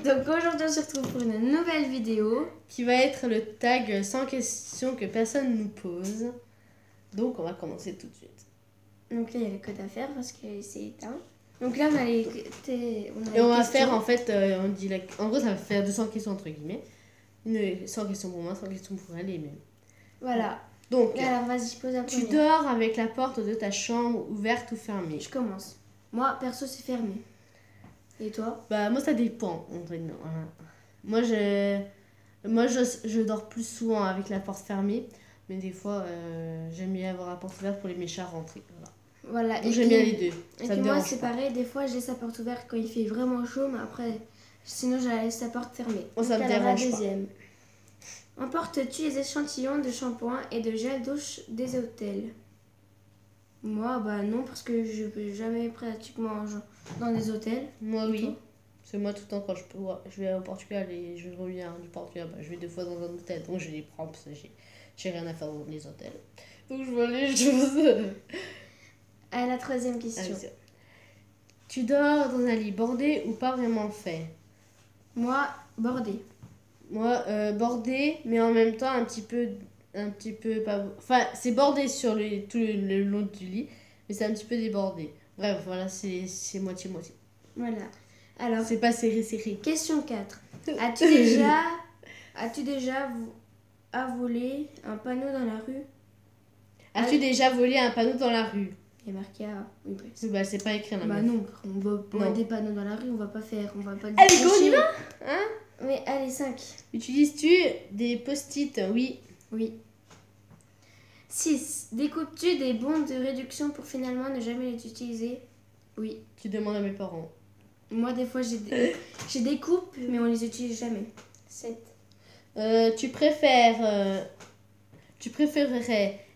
Donc aujourd'hui on se retrouve pour une nouvelle vidéo. Qui va être le tag sans question que personne nous pose. Donc on va commencer tout de suite. Donc là il y a le code à faire parce que c'est éteint. Donc là on a les Et on va faire en fait, on dit en gros ça va faire 200 questions entre guillemets. 100 questions pour moi, 100 questions pour elle et même. Voilà. Donc, alors vas-y, pose la tu première. dors avec la porte de ta chambre ouverte ou fermée? Je commence. Moi perso c'est fermé. Et toi? Bah moi ça dépend en vrai. Non. Moi je dors plus souvent avec la porte fermée, mais des fois j'aime bien avoir la porte ouverte pour les méchants rentrer. Voilà. Donc j'aime bien les deux. Et Ça puis me moi dérange c'est pas. pareil, des fois je laisse la porte ouverte quand il fait vraiment chaud, mais après sinon je laisse la porte fermée. Moi ça me alors, dérange la pas. deuxième. Emportes-tu les échantillons de shampoing et de gel douche des hôtels? Moi, bah non, parce que je vais jamais pratiquement dans des hôtels. Moi Et oui. toi? C'est moi tout le temps quand je vais au Portugal et je reviens du Portugal, bah, je vais 2 fois dans un hôtel, donc je les prends parce que j'ai rien à faire dans les hôtels. Donc je vois les choses. La troisième question. Allez, tu dors dans un lit bordé ou pas vraiment fait? Moi, bordé. Moi, bordé, mais en même temps un petit peu pas. Enfin, c'est bordé sur tout le long du lit, mais c'est un petit peu débordé. Bref, voilà, c'est moitié-moitié. Voilà. Alors, C'est pas serré. question 4. As-tu déjà volé un panneau dans la rue? As-tu déjà volé un panneau dans la rue? Il y a marqué A. Oui, bah, Bah, c'est pas écrit là. bah non, on va voler des panneaux dans la rue, on va pas Allez, go, on y va? Hein? Mais allez, 5. Utilises-tu des post-it? Oui. Oui. 6. Découpes-tu des bons de réduction pour finalement ne jamais les utiliser? Oui. Tu demandes à mes parents. Moi, des fois, j'ai des coupes, mais on les utilise jamais. 7. Tu préférerais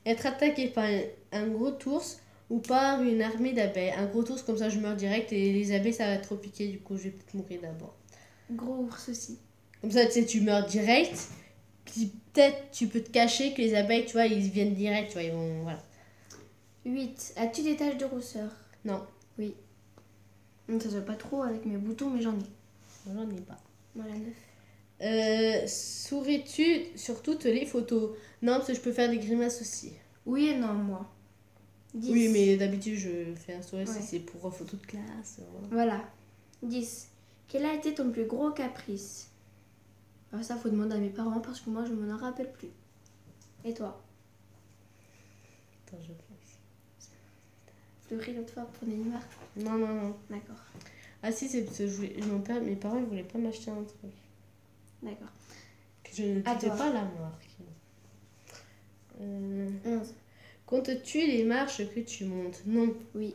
être attaqué par un gros ours ou par une armée d'abeilles? Un gros ours, comme ça je meurs direct, et les abeilles ça va trop piquer, du coup je vais peut-être mourir d'abord. Gros ours aussi. Comme ça tu sais, tu meurs direct, puis peut-être tu peux te cacher que les abeilles, tu vois, ils viennent direct, tu vois, ils vont. Voilà. 8. As-tu des taches de rousseur? Non. Oui. Ça se voit pas trop avec mes boutons, mais j'en ai. J'en ai pas. Voilà, 9. Souris-tu sur toutes les photos? Non, parce que je peux faire des grimaces aussi. Oui et non, moi. 10. Oui, mais d'habitude je fais un sourire Ouais. si c'est pour photo de classe. Voilà. 10. Quel a été ton plus gros caprice? Alors ça, faut demander à mes parents parce que moi, je m'en rappelle plus. Et toi? Attends, je pense. Fleury l'autre fois pour Neymar? Non. D'accord. Ah si, c'est parce que mes parents ils voulaient pas m'acheter un truc. D'accord. Que je ne À quittais toi. pas la marque. 11. Comptes-tu les marches que tu montes? Non. Oui.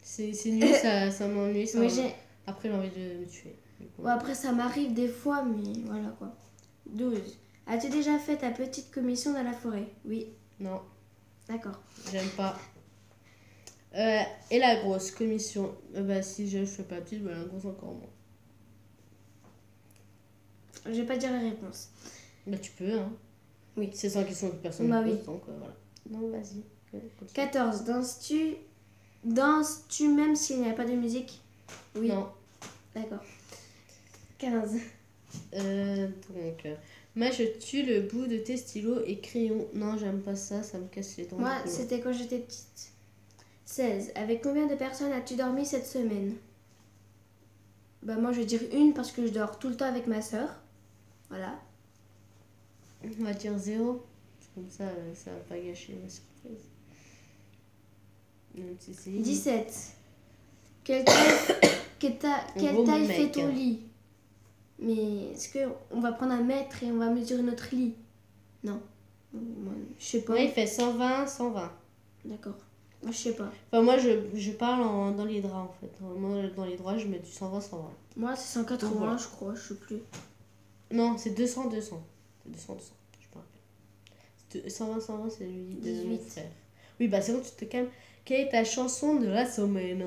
C'est nul, ça m'ennuie. Mais j'ai... Après j'ai envie de me tuer. Bon, après, ça m'arrive des fois, mais voilà quoi. 12. As-tu déjà fait ta petite commission dans la forêt? Oui. Non, D'accord. j'aime pas. Et la grosse commission? Bah si je fais pas petite, bah la grosse encore moins. Je vais pas dire la réponse. Bah tu peux, hein. Oui. C'est sans question que personne Bah ne oui. pose, donc voilà. Non, vas-y. Continue. 14. Danses-tu même s'il n'y a pas de musique? Oui. Non. D'accord. 15. Mâches-tu le bout de tes stylos et crayons? Non, j'aime pas ça me casse les dents. Moi, c'était quand j'étais petite. 16. Avec combien de personnes as-tu dormi cette semaine? Bah moi, je vais dire une parce que je dors tout le temps avec ma soeur. Voilà. On va dire 0. Comme ça va pas gâcher ma surprise. Donc, c'est 17. Quelle taille fait ton lit? Mais est-ce qu'on va prendre un mètre et on va mesurer notre lit? Non. Moi, je sais pas. Ouais, il fait 120. D'accord. Moi, je sais pas. Enfin, moi, je parle dans les draps, en fait. Moi, dans les draps, je mets du 120. Moi, c'est 180, Donc, voilà. je crois. Je sais plus. Non, c'est 200. C'est 200. Je me rappelle. 120, c'est lui de mon 18. frère. Oui, bah c'est bon, tu te calmes. Quelle est ta chanson de la semaine?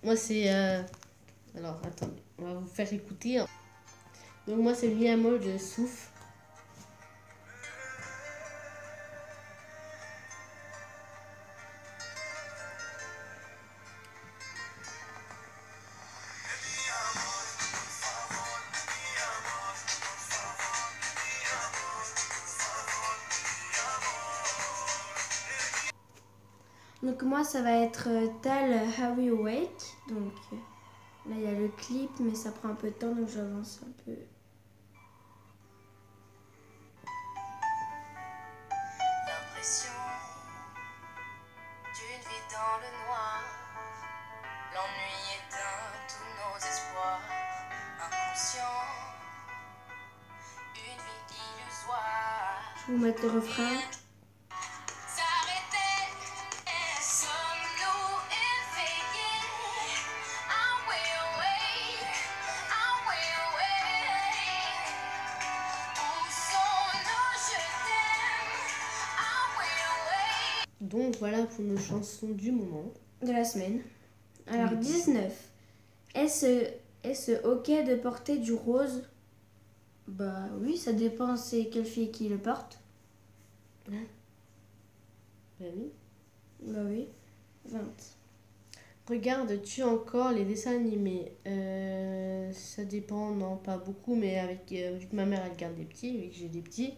Moi, c'est... Alors, attendez. On va vous faire écouter. Donc, moi, c'est Liamol de Souffle. Donc moi, ça va être Tal How We Awake. Donc là, il y a le clip, mais ça prend un peu de temps, donc j'avance un peu. L'impression d'une vie dans le noir. L'ennui éteint tous nos espoirs. Inconscient, une vie illusoire. Je vais vous mettre le refrain. S'arrêter, sommes-nous éveillés? Are we awake? Are we awake? Où sont nos je t'aime? Are we awake? Donc voilà pour nos chansons du moment. De la semaine. Alors 19. Est-ce ok de porter du rose? Bah oui, ça dépend c'est quelle fille qui le porte. Ben oui. Bah oui. 20. Regardes-tu encore les dessins animés? Ça dépend, non, pas beaucoup, mais avec vu que ma mère elle garde des petits, vu que j'ai des petits,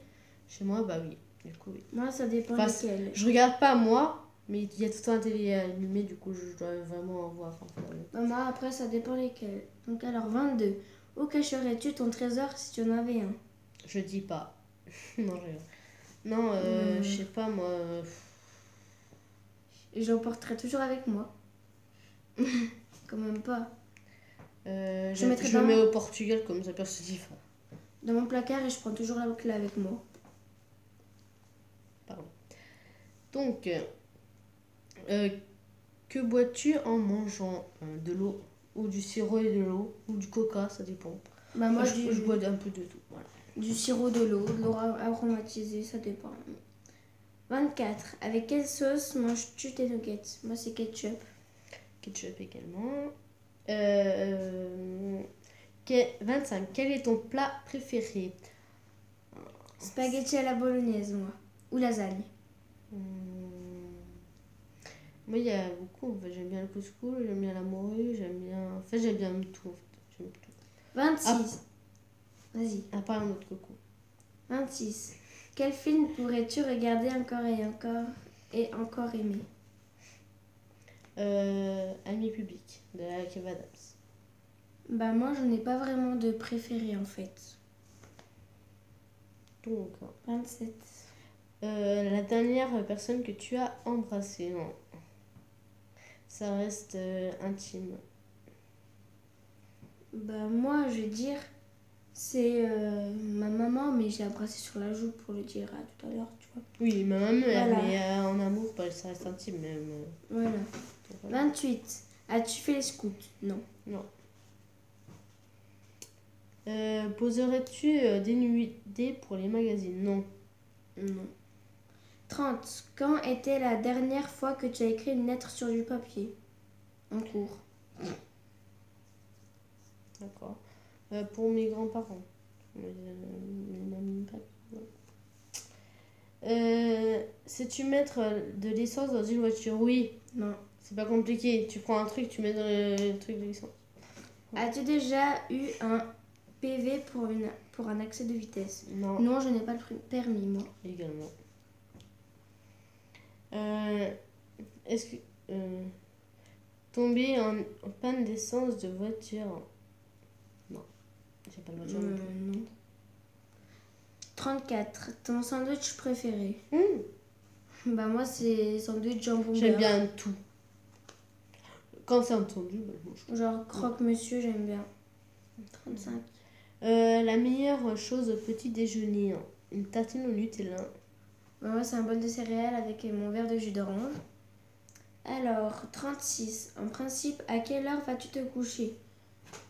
chez moi, bah oui. Du coup, oui. Moi, ça dépend Enfin, lesquels. je regarde pas moi, mais il y a tout le temps un télé animé, du coup, je dois vraiment en voir. Enfin, Maman, après, ça dépend lesquels. Donc alors 22. Où cacherais-tu ton trésor si tu en avais un? je dis pas. Non, non, je sais pas moi. Je l'emporterai toujours avec moi. Quand même pas. Je mettrais le dans mets mon- au Portugal comme ça personne se dit pas. Dans mon placard et je prends toujours la clé avec moi. Pardon. Donc, que bois-tu en mangeant de l'eau ou du sirop et de l'eau ou du coca, ça dépend. Bah moi, je bois un peu de tout. Voilà. du sirop, de l'eau aromatisée, ça dépend. 24. Avec quelle sauce manges-tu tes nuggets? Moi, c'est ketchup. Ketchup également. 25. Quel est ton plat préféré? Spaghetti à la bolognaise, moi. Ou lasagne. Moi, il y a beaucoup. En fait, j'aime bien le couscous, j'aime bien la morue, j'aime bien. Enfin, j'aime bien tout. En fait. J'aime tout. 26. Vas-y. À part un autre coco. 26. Quel film pourrais-tu regarder encore et encore aimer? Ami public de la Kev Adams. Bah moi, je n'ai pas vraiment de préféré en fait. Donc, 27. la dernière personne que tu as embrassée, non. Ça reste intime. Bah moi, je vais dire, c'est ma maman, mais je l'ai embrassée sur la joue pour le dire à tout à l'heure, tu vois. Oui, ma maman, Voilà. mais en amour, bah, ça reste intime même. Voilà. Donc, voilà. 28. As-tu fait les scouts? Non. Non. Poserais-tu des nuits pour les magazines? Non. Non. 30. Quand était la dernière fois que tu as écrit une lettre sur du papier? En cours. D'accord. Pour mes grands-parents. Mes mamies, papy, ouais. Sais-tu mettre de l'essence dans une voiture? Oui. Non. C'est pas compliqué. Tu prends un truc, tu mets dans le truc de l'essence. As-tu déjà eu un PV pour un accès de vitesse? Non. Non, je n'ai pas le permis, moi. Également. Est-ce que tomber en panne d'essence de voiture? Non. J'ai pas de voiture non plus. Non. 34. Ton sandwich préféré? Bah moi c'est sandwich jambon beurre. J'aime bien tout. Quand c'est entendu, bah, je mange. Genre croque-monsieur, j'aime bien. 35. La meilleure chose au petit déjeuner, hein. Une tartine au Nutella. Bah, moi c'est un bol de céréales avec mon verre de jus d'orange. Alors, 36. En principe, à quelle heure vas-tu te coucher?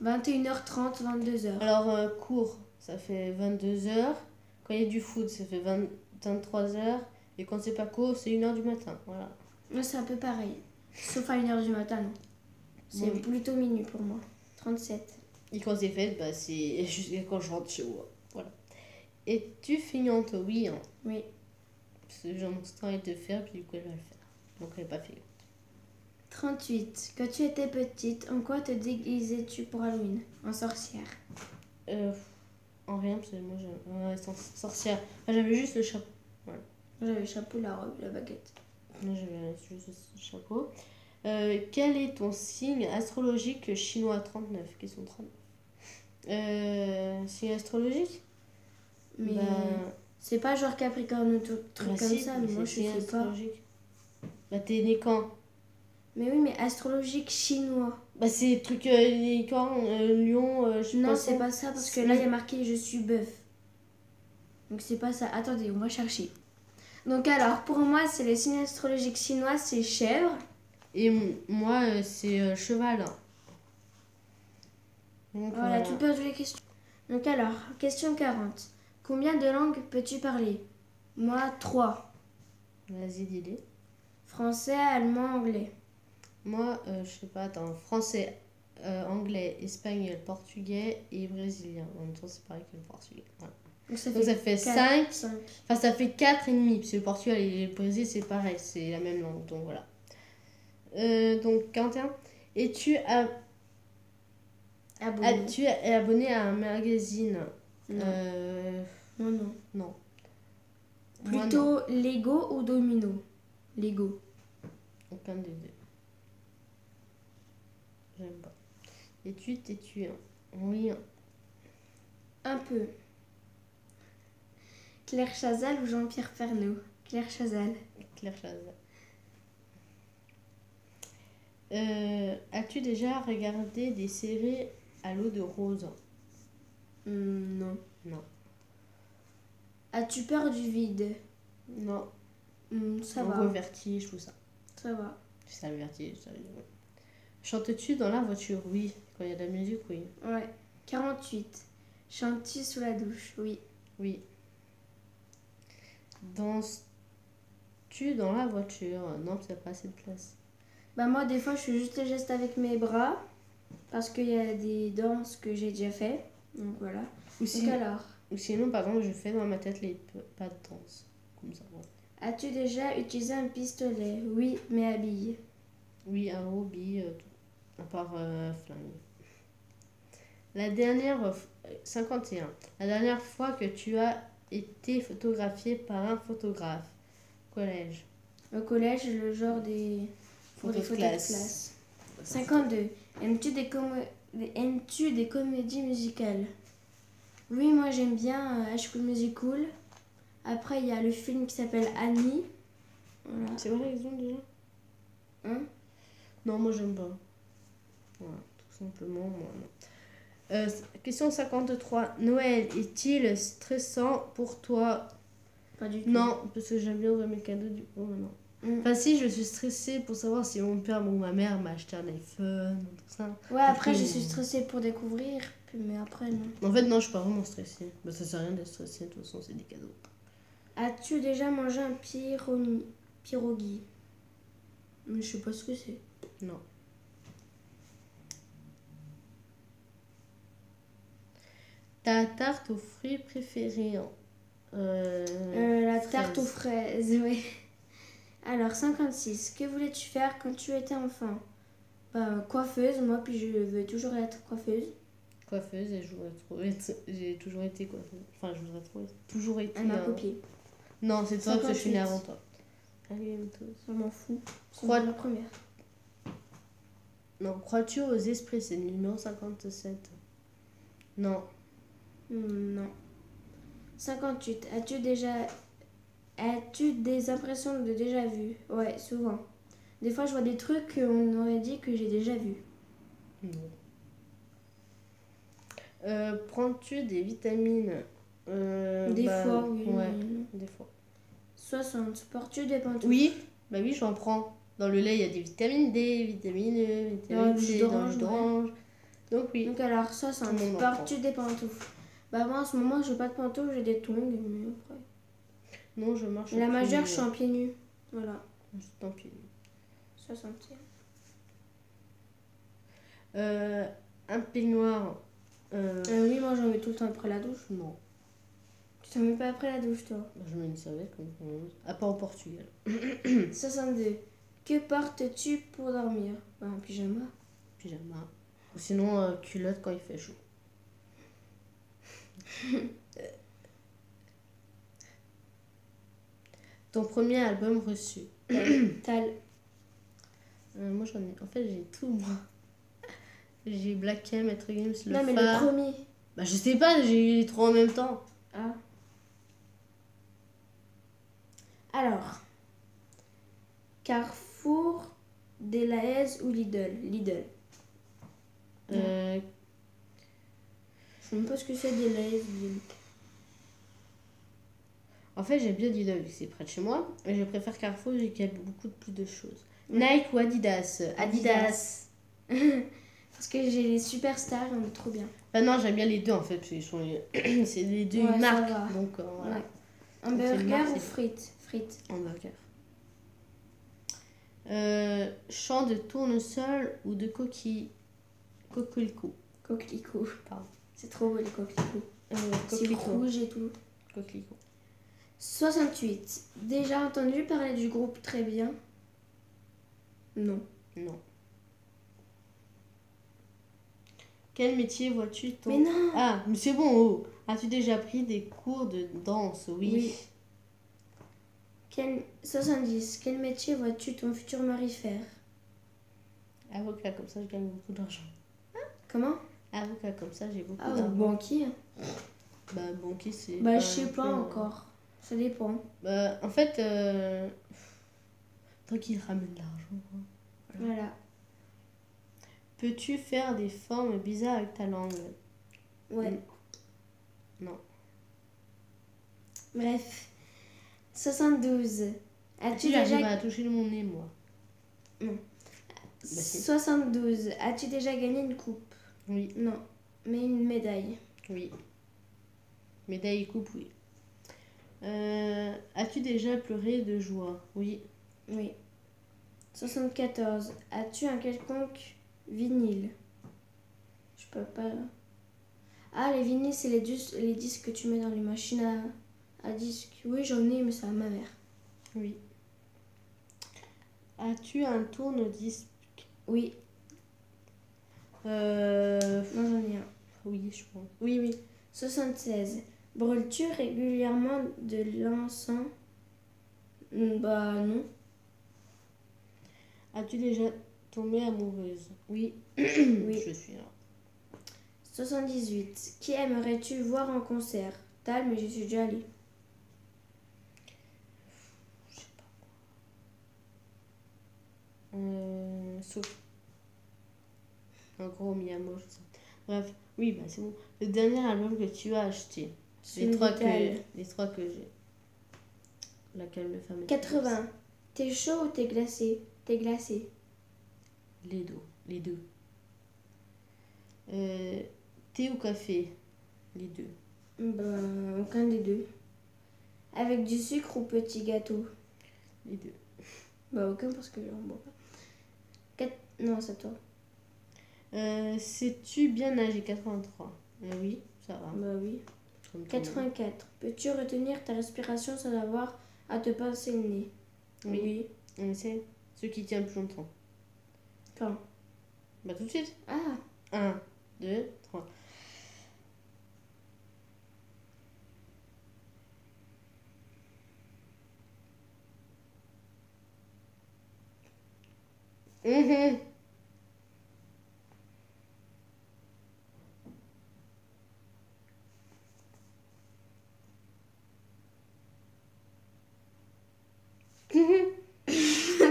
21h30, 22h. Alors, court, ça fait 22h. Quand il y a du foot, ça fait 23h. Et quand c'est pas court, c'est 1h du matin. Voilà. Moi c'est un peu pareil. Sauf à 1h du matin, non. C'est Oui. plutôt minuit pour moi. 37. Et quand c'est fait, bah, c'est jusqu'à quand je rentre chez moi. Voilà. Es-tu feignante? Oui. Hein. Oui. Parce que j'ai envie de faire, puis du coup, elle va le faire. Donc, elle n'est pas feignante. 38. Quand tu étais petite, en quoi te déguisais-tu pour Halloween? En sorcière. En rien, parce que moi, sorcière. Enfin, j'avais juste le chapeau. Voilà. J'avais le chapeau, la robe, la baguette. Là, j'avais juste ce chapeau. Quel est ton signe astrologique chinois 39? Question 39. Signe astrologique? Mais Bah, c'est pas genre Capricorne ou tout truc bah comme si, ça, mais mais moi c'est je signe sais pas. astrologique. Bah, t'es né quand? Mais oui, mais astrologique chinois. Bah, c'est truc licorne, lion, je sais Non, pas c'est ça. pas ça parce que là il y a marqué je suis bœuf. Donc c'est pas ça. Attendez, on va chercher. Donc alors, pour moi, c'est le signe astrologique chinois, c'est chèvre. Et moi, c'est cheval. Donc, Voilà, tout perdu les questions. Donc alors, question 40. Combien de langues peux-tu parler? Moi, 3. Vas-y, dis-les. Français, allemand, anglais. Moi, je sais pas, attends, français, anglais, espagnol, portugais et brésilien. En même temps, c'est pareil que le portugais. Voilà. Donc ça Donc ça fait 5. 5. Enfin, ça fait 4 et demi, parce que le Portugal et le Brésil, c'est pareil, c'est la même langue. Donc voilà. Donc, Quentin, Abonné. tu es abonné à un magazine? Non. Non, non. Non. Moi, non. Plutôt Lego ou Domino? Lego. Aucun des deux. J'aime pas. T'es-tu? Oui. Un peu. Claire Chazal ou Jean-Pierre Pernaut? Claire Chazal. Claire Chazal. As-tu déjà regardé des séries à l'eau de rose? Non. Non. As-tu peur du vide? Non. Ça En va. gros, vertige, tout ça. Ça va. C'est ça le vertige. Ça. Chantes-tu dans la voiture? Oui. Quand il y a de la musique, oui. Ouais. 48. Chantes-tu sous la douche? Oui. Oui. Danses-tu dans la voiture? Non, parce qu'il n'y a pas assez de place. Bah moi, des fois, je fais juste les gestes avec mes bras. Parce qu'il y a des danses que j'ai déjà fait. Donc voilà. Ou Donc alors, sinon, par exemple, je fais dans ma tête les pas de danse. Comme ça. Ouais. as-tu déjà utilisé un pistolet? Oui, mais à billes. Oui, un hobby, tout. À part flingue. La dernière... 51. La dernière fois que tu as été photographié par un photographe? Collège. Au collège, le genre des Photos de classe. 52. Aimes-tu des comédies musicales? Oui, moi j'aime bien High School Musical. Après, il y a le film qui s'appelle Annie. Voilà. C'est vrai l'exemple déjà? Hein? Non, moi j'aime pas. Voilà, tout simplement, moi non. Question 53. Noël est-il stressant pour toi? Pas du tout. Non, parce que j'aime bien ouvrir mes cadeaux du coup maintenant. Enfin si, je suis stressée pour savoir si mon père ou ma mère m'a acheté un iPhone, tout ça. Ouais, après je suis stressée pour découvrir, mais après non. En fait non, je suis pas vraiment stressée. Bah, ça sert à rien d'être stressée, de toute façon c'est des cadeaux. As-tu déjà mangé un pierogi? Je sais pas ce que c'est. Non. Ta tarte aux fruits préférée? La tarte aux fraises, oui. Alors, 56. Que voulais-tu faire quand tu étais enfant? Bah, coiffeuse, moi, puis je veux toujours être coiffeuse. Coiffeuse, et j'ai toujours été coiffeuse. Enfin, je voudrais trop être. Toujours été. Elle m'a copié. Non, c'est toi parce que je suis née avant toi. Je m'en fous. C'est Crois- la première. Non, crois-tu aux esprits? C'est le numéro 57. Non. Non. 58. As-tu des impressions de déjà vu? Ouais, souvent. Des fois, je vois des trucs qu'on aurait dit que j'ai déjà vu. Non. Prends-tu des vitamines? Des fois, oui. Ouais, mais non. des fois. 60. Portes-tu des pantoufles? Oui, bah oui, j'en prends. Dans le lait, il y a des vitamines D, vitamines E, vitamines C, dans le jus d'orange. Donc oui. Donc alors, 60. Tout le monde en Portes-tu des pantoufles? Bah moi, en ce moment, j'ai pas de pantoufles, j'ai des tongs, mais après. Non, je marche. La majeure, je suis en pieds nus. Voilà. Tant pis. 61. Un peignoir. Oui, moi, j'en mets tout le temps après la douche. Non. Tu t'en mets pas après la douche, toi? Bah, je mets une serviette comme tout le monde. À part au Portugal. 62. Que portes-tu pour dormir? Bah, un pyjama. Pyjama. Ou sinon, culotte quand il fait chaud. Ton premier album reçu. Tal. Moi j'en ai. En fait j'ai tout moi. J'ai Black M, Maître Games, le Non, mais Phare. le premier. Bah je sais pas, j'ai eu les trois en même temps. Ah. Alors. Carrefour, Delhaize ou Lidl? Lidl. Euh, Je sais même pas ce que c'est Delhaize. En fait j'aime bien Lidl, vu que c'est près de chez moi. Mais je préfère Carrefour, vu qu'il y a beaucoup plus de choses. Nike ou Adidas? Adidas. Parce que j'ai les superstars, on est trop bien. Bah non, j'aime bien les deux en fait, parce qu'ils sont c'est les deux Ouais, une ça marque. va. Donc voilà. Ouais. Donc, c'est une Hamburger marque, ou c'est- frites? Frites. Hamburger. Champ de tournesol ou de coquelicot. Coquelicot. Pardon. C'est trop beau les coquelicots. C'est Coquelicot. rouge et tout. Coquelicot. 68. Déjà entendu parler du groupe Très Bien? Non. Non. Quel métier vois-tu ton... Mais non. Ah, mais c'est bon, oh. As-tu déjà pris des cours de danse? Oui. 70. Quel métier vois-tu ton futur mari faire? Avocat, comme ça je gagne beaucoup d'argent. Comment? Avocat, comme ça j'ai beaucoup Ah, ou d'argent. banquier? Bah, banquier, c'est... Bah, pas je sais non pas plus, encore. Ça dépend. Bah, en fait, tant qu'il ramène de l'argent. Hein. Voilà. Peux-tu faire des formes bizarres avec ta langue? Ouais. Non. Bref. 72. As-tu Si j'arrive déjà... à toucher mon nez, moi. si. 72. As-tu déjà gagné une coupe? Oui, Non. Mais une médaille. oui. Médaille et coupe, oui. As-tu déjà pleuré de joie? Oui. Oui. 74. As-tu un quelconque vinyle? Je peux pas. Ah, les vinyles, c'est les disques que tu mets dans les machines à disques. Oui, j'en ai, mais c'est à ma mère. Oui. As-tu un tourne-disque? Oui. Non, Non, j'en ai un. Oui, je pense. Oui, oui. 76. Brûles-tu régulièrement de l'encens? Bah non. As-tu déjà tombé amoureuse? Oui. Oui. Je suis là. 78. Qui aimerais-tu voir en concert? Tal, mais je suis déjà allée. Je sais pas. Sauf. En gros, Miyamo, je sais. Bref, oui, bah c'est bon. Le dernier album que tu as acheté. Les trois que j'ai. Laquelle me fait 80. T'es chaud ou t'es glacé? T'es glacé. Les deux. Les deux. Thé ou café? Les deux. Ben, aucun des deux. Avec du sucre ou petit gâteau? Les deux. Bah, aucun parce que j'en bois pas. Non, c'est toi. Sais-tu bien nager? 83. Oui, ça va. Bah oui. Comme tout le monde. 84. Peux-tu retenir ta respiration sans avoir à te pincer le nez? Oui. On essaie. Ceux qui tiennent plus longtemps. Quand? Bah tout de suite. Ah, 1, 2, 3.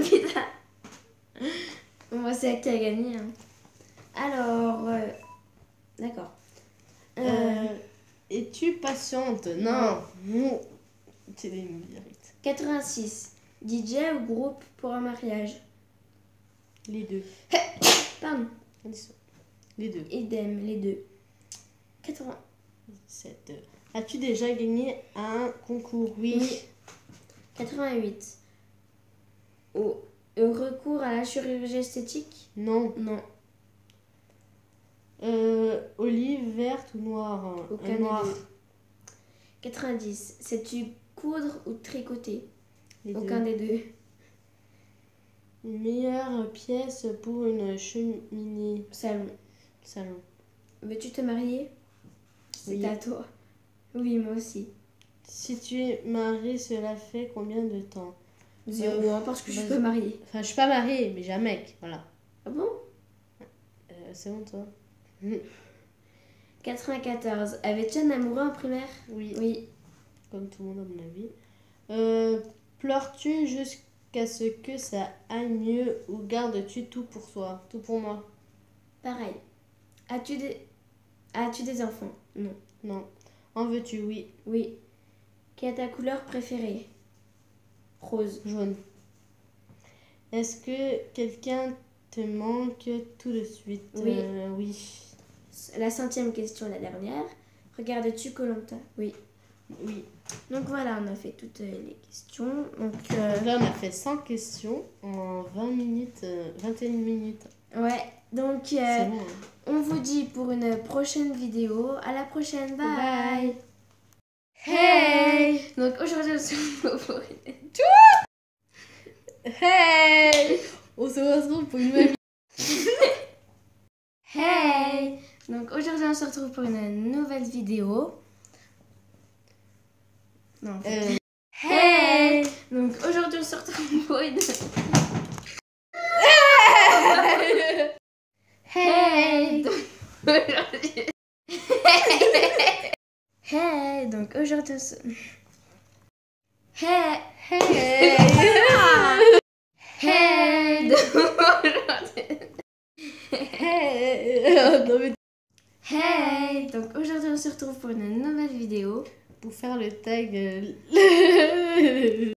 putain. Bon, bah, c'est elle qui a gagné. Hein. Alors, d'accord. Es-tu patiente? Non. Non. C'est des mérites. 86. DJ ou groupe pour un mariage? Les deux. Pardon. Les deux. Idem, les deux. 80. 7. As-tu déjà gagné un concours? Oui. 88. Au recours à la chirurgie esthétique? Non. Non. Olive, verte ou noire? Aucun Noir. des deux. 90. Sais-tu coudre ou tricoter? Les Aucun deux. des deux. Meilleure pièce pour une cheminée. Salon. Salon. Veux-tu te marier? C'est Oui. à toi. Oui, moi aussi. Si tu es marié, cela fait combien de temps? 0, hein, parce que je suis pas mariée. Enfin, je suis pas mariée, mais j'ai un mec, voilà. Ah bon? C'est bon, toi? 94. Avais-tu un amoureux en primaire? Oui. Oui. Comme tout le monde, à mon avis. Pleures-tu jusqu'à ce que ça aille mieux ou gardes-tu tout pour toi? Tout pour moi? Pareil. As-tu des enfants? Non. Non. En veux-tu? Oui. Oui. Quelle est ta couleur préférée? Rose. Jaune. Est-ce que quelqu'un te manque tout de suite? Oui. Oui. La 5e question, la dernière. Regardes-tu Koh-Lanta? Oui. Oui. Donc voilà, on a fait toutes les questions. Donc Là, on a fait 100 questions en 20 minutes, 21 minutes. ouais, donc C'est bon, hein. on vous dit pour une prochaine vidéo. À la prochaine, bye. Bye. Hey. Donc aujourd'hui, on se retrouve pour Hey! On se retrouve pour une nouvelle Hey. Donc aujourd'hui, on se retrouve pour une nouvelle vidéo. Non, en fait. Hey. Donc aujourd'hui, on se retrouve pour une... Hey. Hey. Donc aujourd'hui, on se... Hey. Hey! Hey. Hey! Non, mais Hey. Donc aujourd'hui, on se retrouve pour une nouvelle vidéo. pour faire le tag.